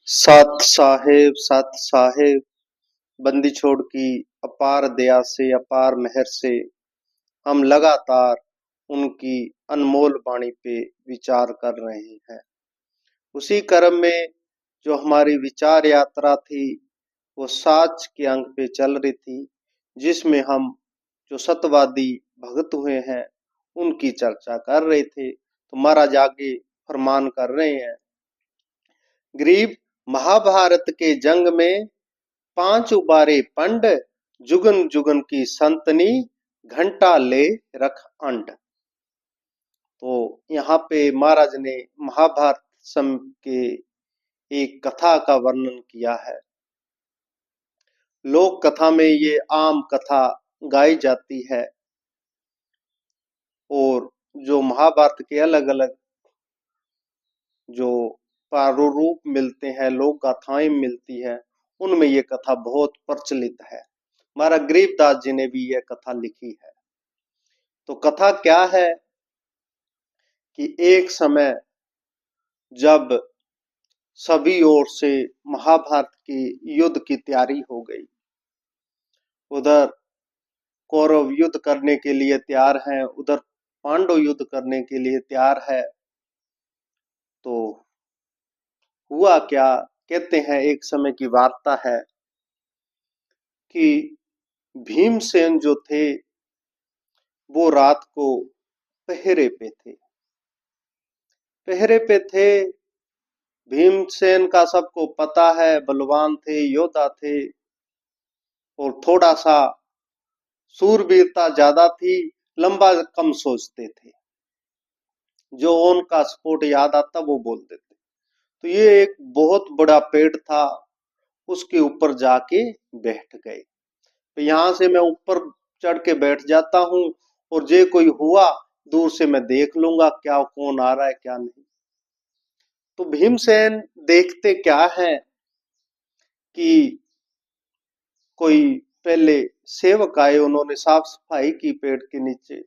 साथ साहेब बंदी छोड़ की अपार दया से अपार मेहर से हम लगातार उनकी अनमोल वाणी पे विचार कर रहे हैं। उसी क्रम में जो हमारी विचार यात्रा थी वो साच के अंक पे चल रही थी, जिसमें हम जो सत्यवादी भगत हुए हैं उनकी चर्चा कर रहे थे। तो महाराज आगे फरमान कर रहे हैं, ग्रीब महाभारत के जंग में पांच उबारे पंड, जुगन जुगन की संतनी, घंटा ले रख अंड। तो यहाँ पे महाराज ने महाभारत सम के एक कथा का वर्णन किया है। लोक कथा में ये आम कथा गाई जाती है और जो महाभारत के अलग अलग जो प्रारूप मिलते हैं, लोक गाथाएं मिलती है, उनमें ये कथा बहुत प्रचलित है। महाराज गरीबदास जी ने भी यह कथा लिखी है। तो कथा क्या है कि एक समय जब सभी ओर से महाभारत की युद्ध की तैयारी हो गई, उधर कौरव युद्ध करने के लिए तैयार हैं, उधर पांडव युद्ध करने के लिए तैयार है। तो हुआ क्या, कहते हैं एक समय की वार्ता है कि भीमसेन जो थे वो रात को पहरे पे थे। भीमसेन का सबको पता है, बलवान थे, योद्धा थे और थोड़ा सा सूरवीरता ज्यादा थी, लंबा कम सोचते थे। जो उनका स्पोर्ट याद आता वो बोल देते। तो ये एक बहुत बड़ा पेड़ था, उसके ऊपर जाके बैठ गए। तो यहां से मैं ऊपर चढ़ के बैठ जाता हूं और जे कोई हुआ दूर से मैं देख लूंगा क्या कौन आ रहा है क्या नहीं। तो भीमसेन देखते क्या है कि कोई पहले सेवक आए, उन्होंने साफ सफाई की पेड़ के नीचे,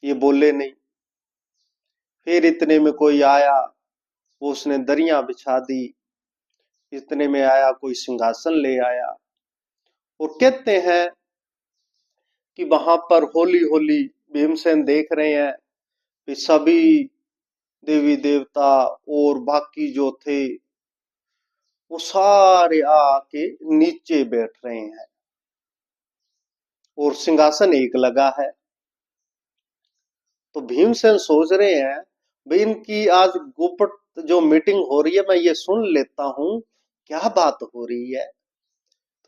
ये बोले नहीं। फिर इतने में कोई आया, वो उसने दरियां बिछा दी। इतने में आया कोई सिंहासन ले आया और कहते हैं कि वहां पर होली होली भीमसेन देख रहे हैं कि सभी देवी देवता और बाकी जो थे वो सारे आके नीचे बैठ रहे हैं और सिंहासन एक लगा है। तो भीमसेन सोच रहे हैं भाई इनकी आज गुप्त जो मीटिंग हो रही है मैं ये सुन लेता हूं, क्या बात हो रही है।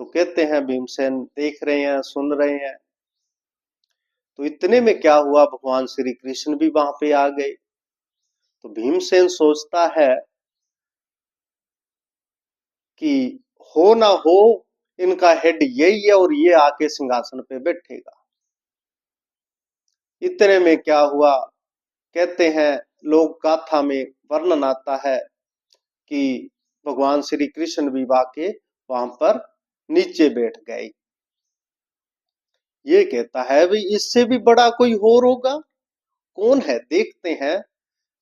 तो कहते हैं भीमसेन देख रहे हैं, सुन रहे हैं। तो इतने में क्या हुआ, भगवान श्री कृष्ण भी वहां पे आ गए। तो भीमसेन सोचता है कि हो ना हो इनका हेड यही है और ये आके सिंहासन पे बैठेगा। इतने में क्या हुआ, कहते हैं लोक गाथा में वर्णन आता है कि भगवान श्री कृष्ण भी आके वहां पर नीचे बैठ गए। ये कहता है भाई इससे भी बड़ा कोई और होगा, कौन है देखते हैं,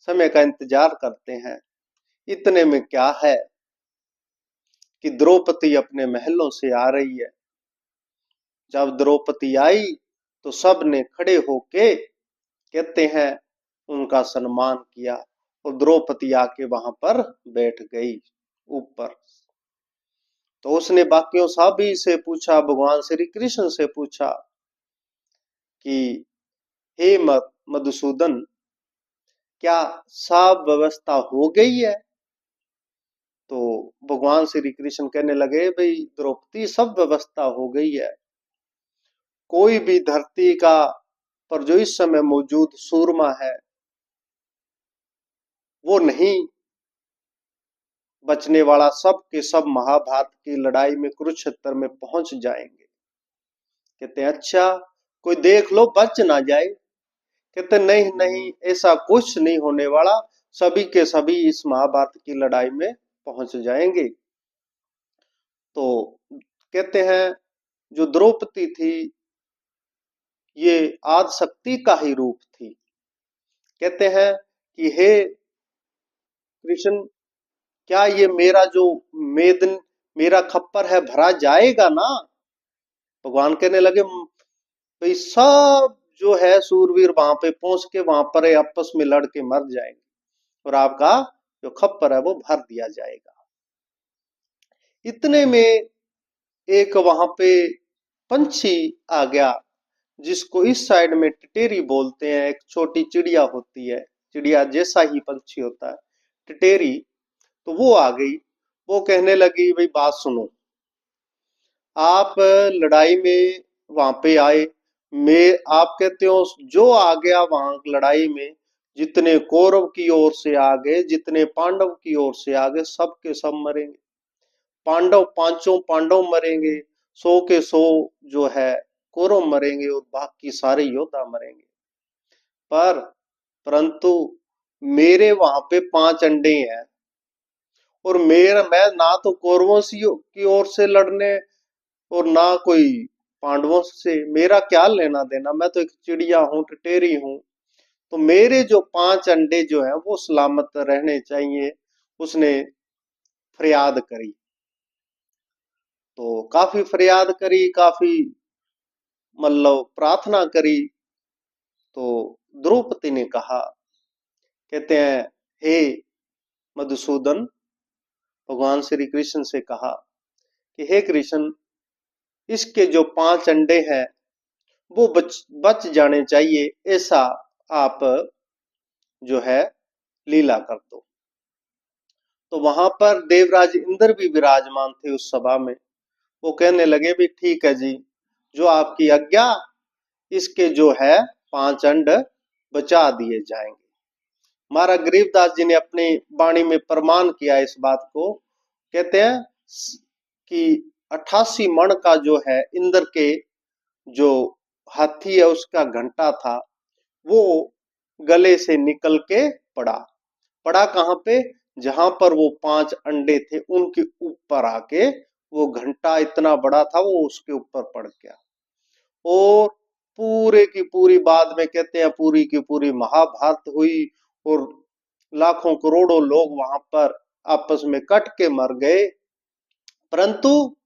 समय का इंतजार करते हैं। इतने में क्या है कि द्रौपदी अपने महलों से आ रही है। जब द्रौपदी आई तो सब ने खड़े होके कहते हैं उनका सम्मान किया और द्रौपदी आके वहां पर बैठ गई ऊपर। तो उसने बाकियों सभी से पूछा, भगवान श्री कृष्ण से पूछा कि हे मधुसूदन, क्या सब व्यवस्था हो गई है। तो भगवान श्री कृष्ण कहने लगे भाई द्रौपदी सब व्यवस्था हो गई है। कोई भी धरती का पर जो इस समय मौजूद सूरमा है वो नहीं बचने वाला, सब के सब महाभारत की लड़ाई में कुरुक्षेत्र में पहुंच जाएंगे। कहते हैं अच्छा कोई देख लो बच ना जाए। कहते नहीं नहीं ऐसा कुछ नहीं होने वाला, सभी के सभी इस महाभारत की लड़ाई में पहुंच जाएंगे। तो कहते हैं जो द्रौपदी थी ये आदि शक्ति का ही रूप थी। कहते हैं कि हे कृष्ण क्या ये मेरा जो मेदन मेरा खप्पर है भरा जाएगा ना? भगवान कहने लगे भाई सब जो है सूरवीर वहां पे पहुंच के वहां पर आपस में लड़ के मर जाएंगे और आपका जो खप्पर है वो भर दिया जाएगा। इतने में एक वहां पे पंछी आ गया, जिसको इस साइड में टिटेरी बोलते हैं। एक छोटी चिड़िया होती है, चिड़िया जैसा ही पंछी होता है टिटेरी। तो वो आ गई, वो कहने लगी भाई बात सुनो, आप लड़ाई में वहां पे आए, मैं आप कहते हो जो आ गया वहां लड़ाई में, जितने कौरव की ओर से आ गए जितने पांडव की ओर से आ गए सब के सब मरेंगे। पांडव पांचों पांडव मरेंगे, 100 के 100 जो है कौरव मरेंगे और बाकी सारे योद्धा मरेंगे। पर परंतु मेरे वहां पे 5 अंडे हैं और मैं ना तो कौरवों की ओर से लड़ने और ना कोई पांडवों से, मेरा क्या लेना देना, मैं तो एक चिड़िया हूँ, टिटेरी हूँ। तो मेरे जो 5 अंडे जो है वो सलामत रहने चाहिए। उसने फरियाद करी, तो काफी फरियाद करी, काफी मतलब प्रार्थना करी। तो द्रौपदी ने कहा, कहते हैं हे मधुसूदन, भगवान श्री कृष्ण से कहा कि हे कृष्ण, इसके जो 5 अंडे हैं वो बच जाने चाहिए, ऐसा आप जो है लीला कर दो। तो वहां पर देवराज इंद्र भी विराजमान थे उस सभा में। वो कहने लगे भी ठीक है जी, जो आपकी आज्ञा, इसके जो है 5 अंड बचा दिए जाएंगे। महाराज गरीबदास जी ने अपनी वाणी में प्रमाण किया इस बात को। कहते हैं कि 88 मण का जो है इंद्र के जो हाथी है उसका घंटा था, वो गले से निकल के पड़ा। पड़ा कहाँ पे? जहां पर वो 5 अंडे थे उनके ऊपर आके वो घंटा इतना बड़ा था वो उसके ऊपर पड़ गया। और पूरे की पूरी, बाद में कहते हैं पूरी की पूरी महाभारत हुई और लाखों करोड़ों लोग वहां पर आपस में कट के मर गए। परंतु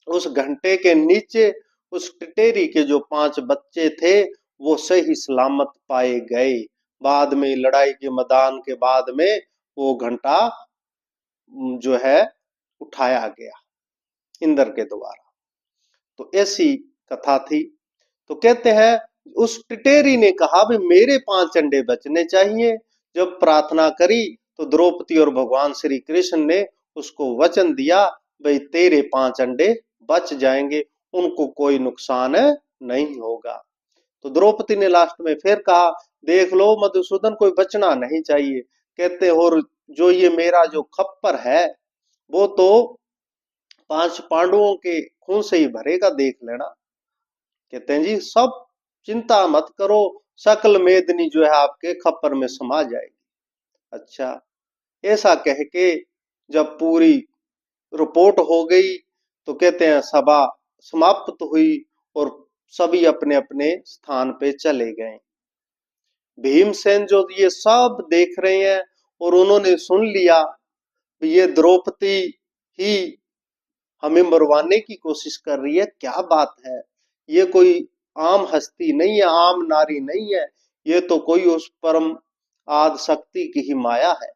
उस घंटे के नीचे उस टिटेरी के जो 5 बच्चे थे वो सही सलामत पाए गए। बाद में लड़ाई के मैदान के बाद में वो घंटा जो है उठाया गया इंद्र के द्वारा। तो ऐसी कथा थी। तो कहते हैं उस टिटेरी ने कहा भी मेरे 5 अंडे बचने चाहिए। जब प्रार्थना करी तो द्रौपदी और भगवान श्री कृष्ण ने उसको वचन दिया, भाई तेरे 5 अंडे बच जाएंगे, उनको कोई नुकसान नहीं होगा। तो द्रौपदी ने लास्ट में फिर कहा, देख लो मधुसूदन, कोई बचना नहीं चाहिए। कहते और जो ये मेरा जो खप्पर है वो तो 5 पांडवों के खून से ही भरेगा, देख लेना। कहते हैं जी सब चिंता मत करो, सकल मेदनी जो है आपके खप्पर में समा जाएगी। अच्छा, ऐसा कह के जब पूरी रिपोर्ट हो गई तो कहते हैं सभा समाप्त हुई और सभी अपने अपने स्थान पे चले गए। भीमसेन जो ये सब देख रहे हैं और उन्होंने सुन लिया ये द्रौपदी ही हमें मरवाने की कोशिश कर रही है, क्या बात है, ये कोई आम हस्ती नहीं है, आम नारी नहीं है, ये तो कोई उस परम आद शक्ति की ही माया है।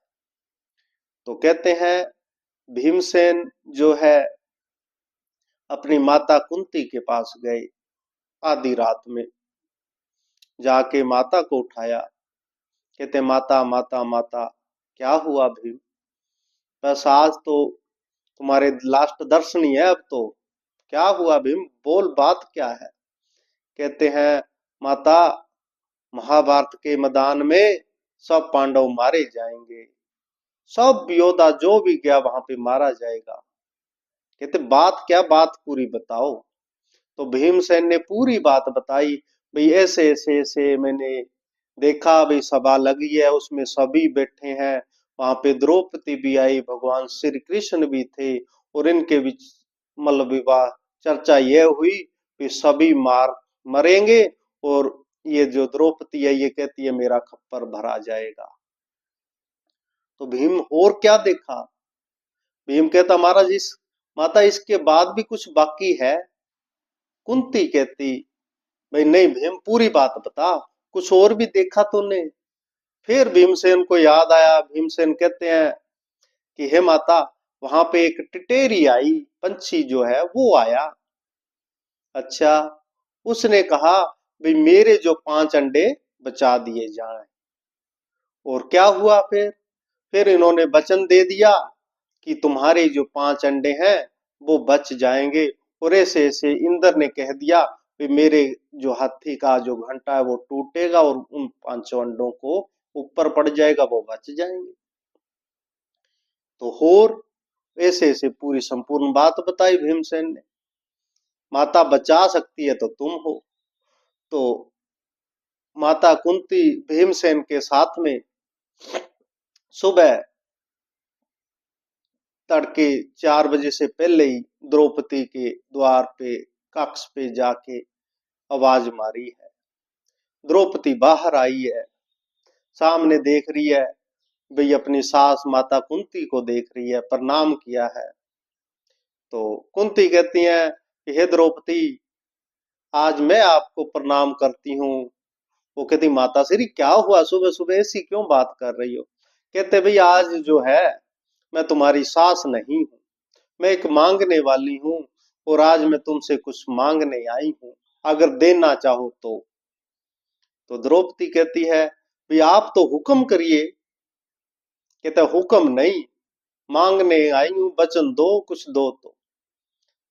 तो कहते हैं भीमसेन जो है अपनी माता कुंती के पास गए, आधी रात में जाके माता को उठाया। कहते माता माता माता, क्या हुआ भीम? बस आज तो तुम्हारे लास्ट दर्शन ही है, अब तो क्या हुआ भीम, बोल बात क्या है? कहते हैं माता, महाभारत के मैदान में सब पांडव मारे जाएंगे, सब योद्धा जो भी गया वहां पे मारा जाएगा। कहते बात क्या, बात पूरी बताओ। तो भीमसेन ने पूरी बात बताई, भाई ऐसे ऐसे ऐसे मैंने देखा, भाई सभा लगी है उसमें सभी बैठे हैं, वहां पे द्रौपदी भी आई, भगवान श्री कृष्ण भी थे और इनके बीच मतलब विवाह चर्चा यह हुई कि सभी मरेंगे और ये जो द्रौपदी है ये कहती है मेरा खप्पर भरा जाएगा। तो भीम और क्या देखा, भीम कहता महाराज इस माता इसके बाद भी कुछ बाकी है। कुंती कहती भाई नहीं भीम पूरी बात बता, कुछ और भी देखा तूने? फिर भीमसेन को याद आया। भीमसेन कहते हैं कि हे माता वहां पे एक टिटेरी आई, पंछी जो है वो आया। अच्छा, उसने कहा भाई मेरे जो 5 अंडे बचा दिए जाएं। और क्या हुआ फिर इन्होंने वचन दे दिया कि तुम्हारे जो 5 अंडे हैं वो बच जाएंगे। और ऐसे ऐसे इंद्र ने कह दिया कि मेरे जो हाथी का जो घंटा है वो टूटेगा और उन 5 अंडों को ऊपर पड़ जाएगा, वो बच जाएंगे। तो और ऐसे ऐसे पूरी संपूर्ण बात बताई भीमसेन ने। माता बचा सकती है तो तुम हो। तो माता कुंती भीमसेन के साथ में सुबह तड़के 4 बजे से पहले ही द्रौपदी के द्वार पे कक्ष पे जाके आवाज मारी है। द्रौपदी बाहर आई है, सामने देख रही है भाई अपनी सास माता कुंती को देख रही है, प्रणाम किया है। तो कुंती कहती है कि हे द्रौपदी आज मैं आपको प्रणाम करती हूँ। वो कहती माता श्री क्या हुआ, सुबह सुबह ऐसी क्यों बात कर रही हो? कहते भाई आज जो है मैं तुम्हारी सास नहीं हूँ, मैं एक मांगने वाली हूँ और आज मैं तुमसे कुछ मांगने आई हूँ, अगर देना चाहो तो द्रौपदी कहती है भाई आप तो हुक्म करिए। कहते हुक्म नहीं, मांगने आई हूँ, वचन दो, कुछ दो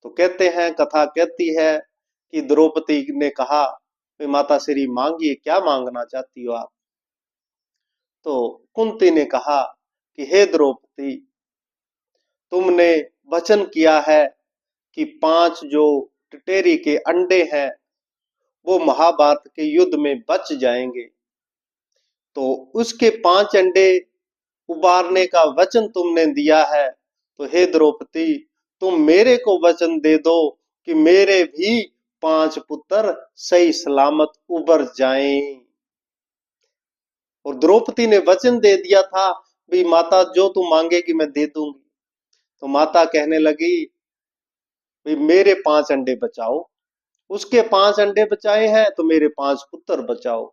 तो कहते हैं कथा कहती है कि द्रौपदी ने कहा भाई माता श्री मांगिए, क्या मांगना चाहती हो आप? तो कुंती ने कहा कि हे द्रौपदी तुमने वचन किया है कि 5 जो टिटेरी के अंडे हैं वो महाभारत के युद्ध में बच जाएंगे। तो उसके 5 अंडे उबारने का वचन तुमने दिया है। तो हे द्रौपदी तुम मेरे को वचन दे दो कि मेरे भी 5 पुत्र सही सलामत उबर जाएं। और द्रौपदी ने वचन दे दिया था भी माता जो तू मांगेगी मैं दे दूंगी। तो माता कहने लगी भी मेरे 5 अंडे बचाओ। उसके 5 अंडे बचाए हैं तो मेरे 5 पुत्र बचाओ।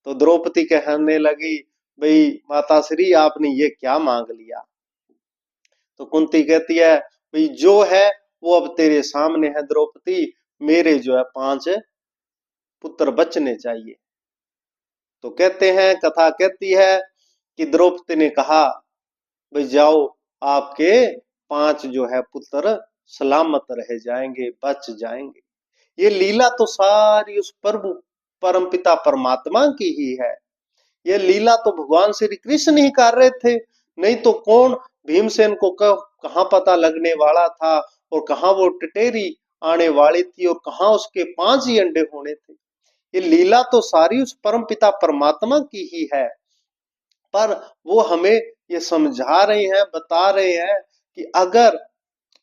तो द्रौपदी कहने लगी भाई माता श्री आपने ये क्या मांग लिया? तो कुंती कहती है भाई जो है वो अब तेरे सामने है द्रौपदी, मेरे जो है 5 पुत्र बचने चाहिए। तो कहते हैं कथा कहती है कि द्रौपदी ने कहा भाई जाओ आपके 5 जो है पुत्र सलामत रह जाएंगे, बच जाएंगे। ये लीला तो सारी उस प्रभु परमपिता परमात्मा की ही है। ये लीला तो भगवान श्री कृष्ण ही कर रहे थे, नहीं तो कौन? भीमसेन को कहाँ पता लगने वाला था और कहाँ वो टिटेरी आने वाली थी और कहाँ उसके 5 ही अंडे होने थे। ये लीला तो सारी उस परमपिता परमात्मा की ही है। पर वो हमें ये समझा रहे हैं, बता रहे हैं कि अगर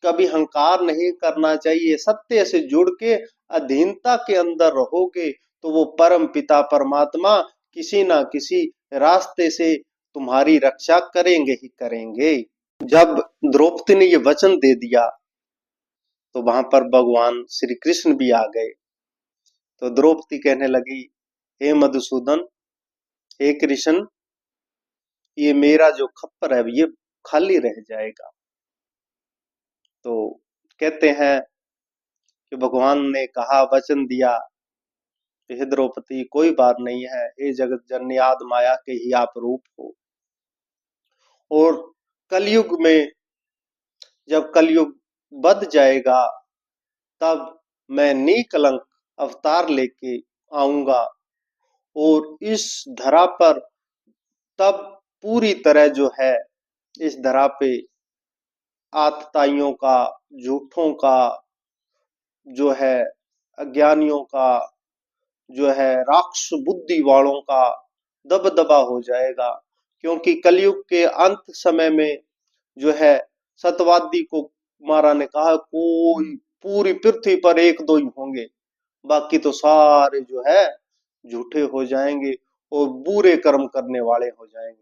कभी अहंकार नहीं करना चाहिए, सत्य से जुड़ के अधीनता के अंदर रहोगे तो वो परम पिता परमात्मा किसी ना किसी रास्ते से तुम्हारी रक्षा करेंगे ही करेंगे। जब द्रौपदी ने ये वचन दे दिया तो वहां पर भगवान श्री कृष्ण भी आ गए। तो द्रौपदी कहने लगी हे मधुसूदन, हे कृष्ण, ये मेरा जो खप्पर है ये खाली रह जाएगा। तो कहते हैं कि भगवान ने कहा, वचन दिया, हे द्रौपदी कोई बात नहीं है, हे जगत जननी आदि माया के ही आप रूप हो। और कलयुग में जब कलयुग बद जाएगा तब मैं निकलंक अवतार लेके आऊंगा और इस धरा पर तब पूरी तरह जो है इस धरा पे आतताइयों का, झूठों का, जो है अज्ञानियों का, जो है राक्षस बुद्धि वालों का दबदबा हो जाएगा। क्योंकि कलयुग के अंत समय में जो है सत्यवादी को कुमारा ने कहा कोई पूरी पृथ्वी पर 1-2 ही होंगे, बाकी तो सारे जो है झूठे हो जाएंगे और बुरे कर्म करने वाले हो जाएंगे।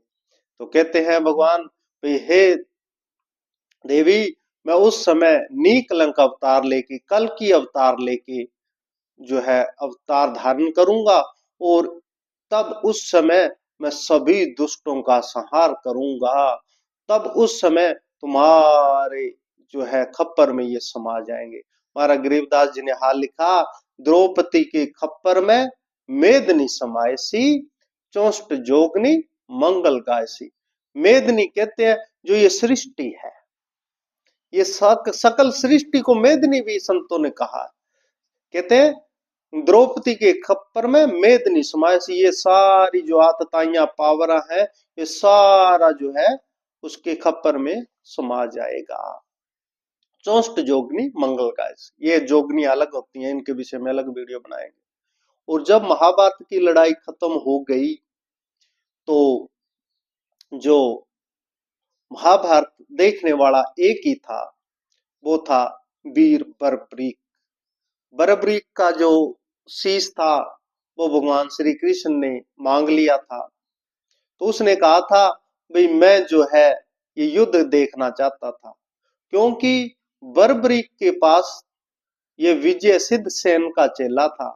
तो कहते हैं भगवान भाई हे देवी मैं उस समय नीकलंक अवतार लेके, कल की अवतार लेके जो है अवतार धारण करूंगा, और तब उस समय मैं सभी दुष्टों का संहार करूंगा। तब उस समय तुम्हारे जो है खप्पर में ये समा जाएंगे। हमारा गरीबदास जी ने हाल लिखा, द्रौपदी के खप्पर में मेदनी समायसी, चौष्ट जोगनी मंगल गायसी। मेदनी कहते हैं जो ये सृष्टि है, ये सकल सृष्टि को मेदनी भी संतों ने कहा। कहते हैं द्रौपदी के खप्पर में मेदनी समायसी, ये सारी जो आतताइयां पावरा है, ये सारा जो है उसके खप्पर में समा जाएगा। चौष्ट जोगनी मंगल गायसी, ये जोगनी अलग होती हैं, इनके विषय में अलग वीडियो बनाएंगे। और जब महाभारत की लड़ाई खत्म हो गई तो जो महाभारत देखने वाला एक ही था, वो था वीर बरबरीक। बरबरीक का जो शीश था वो भगवान श्री कृष्ण ने मांग लिया था। तो उसने कहा था भाई मैं जो है ये युद्ध देखना चाहता था, क्योंकि बरबरीक के पास ये विजय सिद्ध सेन का चेला था,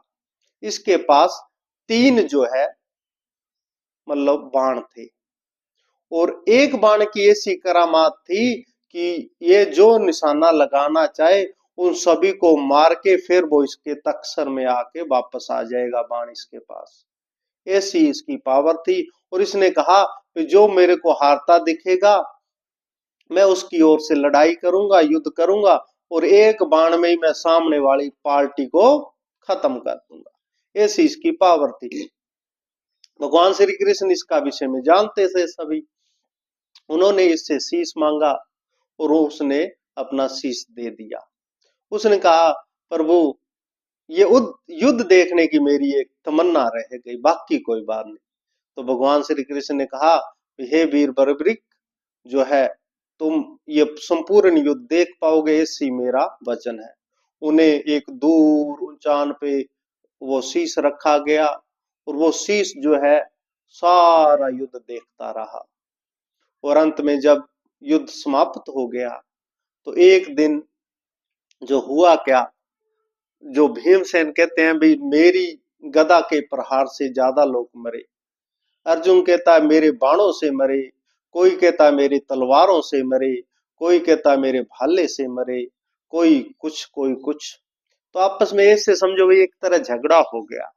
इसके पास 3 जो है मतलब बाण थे, और एक बाण की ऐसी करामात थी कि ये जो निशाना लगाना चाहे उन सभी को मार के फिर वो इसके तक्षर में आके वापस आ जाएगा बाण इसके पास, ऐसी इसकी पावर थी। और इसने कहा कि जो मेरे को हारता दिखेगा मैं उसकी ओर से लड़ाई करूंगा, युद्ध करूंगा, और एक बाण में ही मैं सामने वाली पार्टी को खत्म कर दूंगा, ऐसी इसकी पावर थी। भगवान श्री कृष्ण इसका विषय में जानते थे सभी, उन्होंने इससे शीश मांगा और उसने अपना शीश दे दिया। उसने कहा प्रभु ये युद्ध देखने की मेरी एक तमन्ना रह गई, बाकी कोई बात नहीं। तो भगवान श्री कृष्ण ने कहा हे वीर बरबरीक जो है तुम ये संपूर्ण युद्ध देख पाओगे, ऐसी मेरा वचन है। उन्हें एक दूर ऊंचान पे वो शीश रखा गया, और वो शीश जो है सारा युद्ध देखता रहा। और अंत में जब युद्ध समाप्त हो गया तो एक दिन जो हुआ क्या, जो भीमसेन कहते हैं भी मेरी गदा के प्रहार से ज्यादा लोग मरे, अर्जुन कहता है मेरे बाणों से मरे, कोई कहता है मेरी तलवारों से मरे, कोई कहता है मेरे भाले से मरे, कोई कुछ कोई कुछ। तो आपस में ऐसे समझो भाई एक तरह झगड़ा हो गया।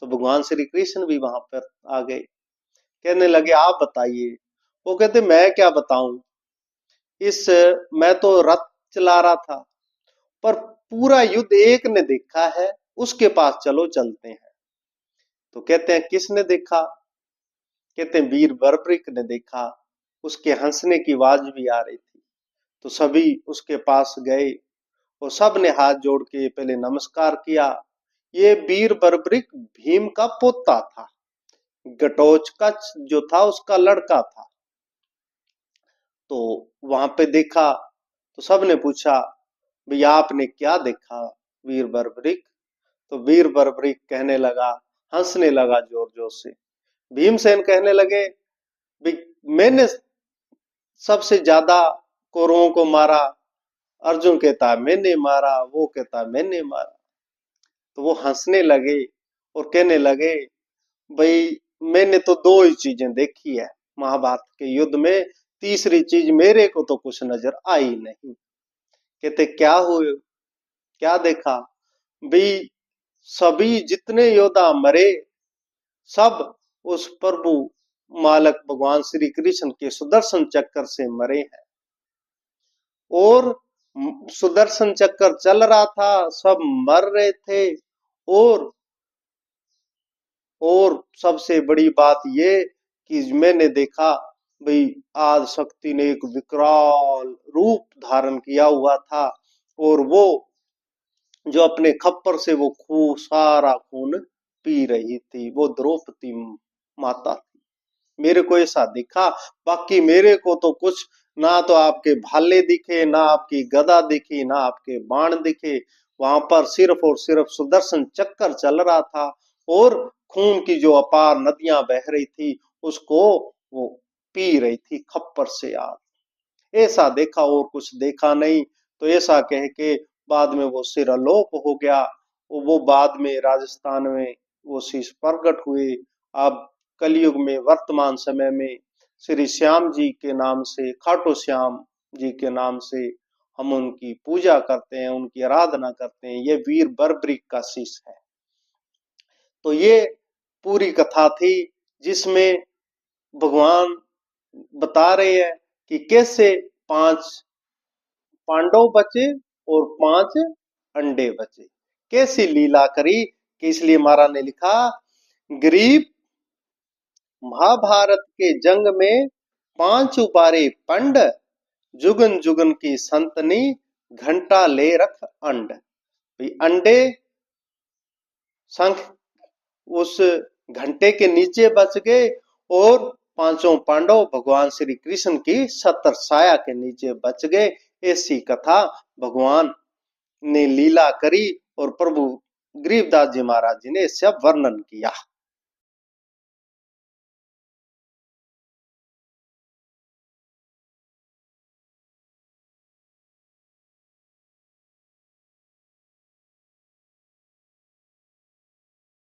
तो भगवान श्री कृष्ण भी वहां पर आ गए, कहने लगे आप बताइए। वो कहते मैं क्या बताऊं, इस मैं तो रथ चला रहा था, पर पूरा युद्ध एक ने देखा है, उसके पास चलो चलते हैं। तो कहते हैं किसने देखा, कहते हैं वीर बरबरीक ने देखा, उसके हंसने की आवाज भी आ रही थी। तो सभी उसके पास गए और सब ने हाथ जोड़ के पहले नमस्कार किया। ये वीर बरबरीक भीम का पोता था, घटोत्कच जो था उसका लड़का था। तो वहां पे देखा तो सबने पूछा भैया आपने क्या देखा वीर बरबरीक। तो वीर बरबरीक कहने लगा, हंसने लगा जोर जोर से। भीमसेन कहने लगे मैंने सबसे ज्यादा कौरवों को मारा, अर्जुन कहता है मैंने मारा, वो कहता है मैंने मारा। तो वो हंसने लगे और कहने लगे भाई मैंने तो 2 ही चीजें देखी है महाभारत के युद्ध में, तीसरी चीज मेरे को तो कुछ नजर आई नहीं। कहते क्या हुए, क्या देखा भाई, सभी जितने योद्धा मरे सब उस प्रभु मालक भगवान श्री कृष्ण के सुदर्शन चक्कर से मरे हैं। और सुदर्शन चक्कर चल रहा था, सब मर रहे थे। और सबसे बड़ी बात ये कि मैंने देखा भाई आदि शक्ति ने एक विकराल रूप धारण किया हुआ था, और वो जो अपने खप्पर से वो सारा खून पी रही थी, वो द्रौपदी माता थी। मेरे को ऐसा दिखा, बाकी मेरे को तो कुछ ना तो आपके भाले दिखे, ना आपकी गदा दिखी, ना आपके बाण दिखे। वहां पर सिर्फ और सिर्फ सुदर्शन चक्कर चल रहा था, और खून की जो अपार नदियां बह रही थी उसको वो पी रही थी खप्पर से आग। ऐसा देखा और कुछ देखा नहीं। तो ऐसा कह के बाद में वो सिरालोप हो गया। वो बाद में राजस्थान में वो शीश प्रकट हुए। अब कलयुग में वर्तमान समय में श्री श्याम जी के नाम से, खाटू श्याम जी के नाम से हम उनकी पूजा करते हैं, उनकी आराधना करते हैं। ये वीर बर्बरिक का शीश है। तो ये पूरी कथा थी जिसमें भगवान बता रहे हैं कि कैसे 5 पांडव बचे और 5 अंडे बचे, कैसी लीला करी। कि इसलिए महाराज ने लिखा, गरीब महाभारत के जंग में 5 उबारे पंड, जुगन जुगन की संतनी घंटा ले रख अंड। अंडे शंख उस घंटे के नीचे बच गए और 5 पांडव भगवान श्री कृष्ण की छत्र छाया के नीचे बच गए। ऐसी कथा भगवान ने लीला करी और प्रभु गरीबदास जी महाराज जी ने इसका वर्णन किया।